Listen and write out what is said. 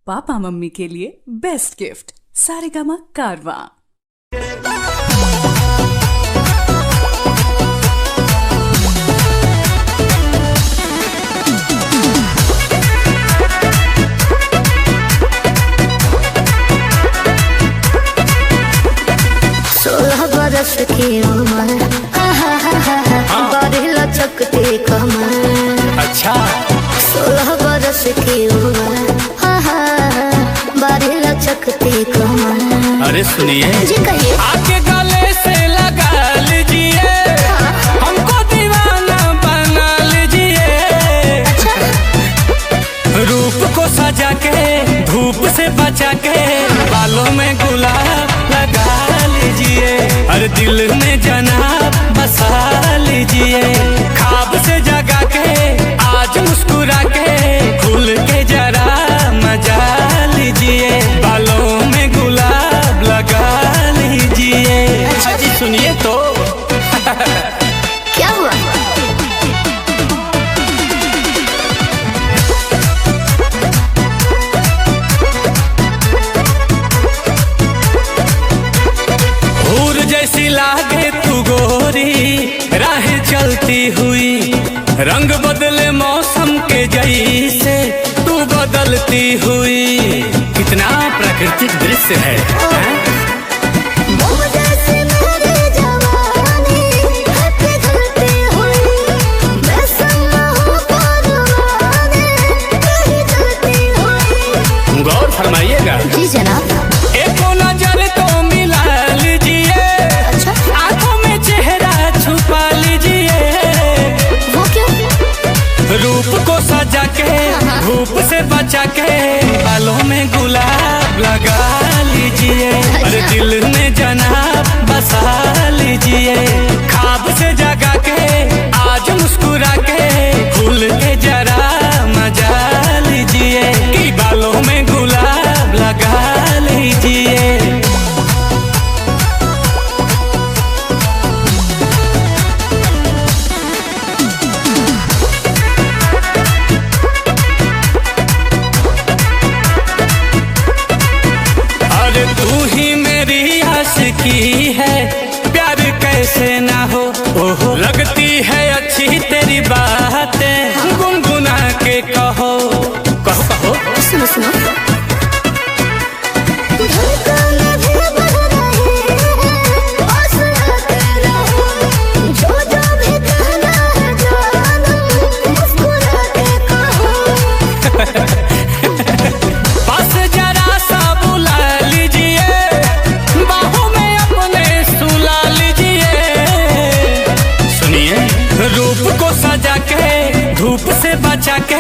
Papa mummy के लिए best gift Saregama कारवां। बरस की उम्र बड़ी लचकती कमर। अच्छा 16 बरस की उम्र बड़ी लचकती कमर। अरे सुनिए जी कहिए। आके गले से लगा लीजिए, हमको दीवाना बना लीजिए। अच्छा रूप को सजा के धूप से बचा के बालों में गुलाब लगा लीजिए। अरे दिल में जनाब बसा लीजिए। ख्वाब से जगा के आज मुस्कुरा के खुल के जरा मजा लीजिए। बालों में गुलाब लगा लीजिए। अच्छा जी सुनिए तो क्या हुआ? जैसी लागे तू गोरी राह चलती हुई, रंग बदले मौसम के जैसे तू बदलती हुई। कितना प्राकृतिक दृश्य है, गौर फरमाइएगा। जी जनाब। एक नजर तो मिला लीजिए। अच्छा आंखों में चेहरा छुपा लीजिए। वो क्यों? रूप को सजा के धूप से बचा के बालों में गुलाब लगा लीजिए। अरे दिल में जनाब बसा लीजिए। ख्वाब से जगा के आज मुस्कुरा के खुल के जरा मजा लीजिए। कि बालों में गुलाब लगा लीजिए। तू ही मेरी आशिकी है, प्यार कैसे ना हो। ओहो लगती है अच्छी तेरी बातें, गुनगुना के कहो कहो कहो। सुनो सुनो। रूप को सजा के धूप से बचा के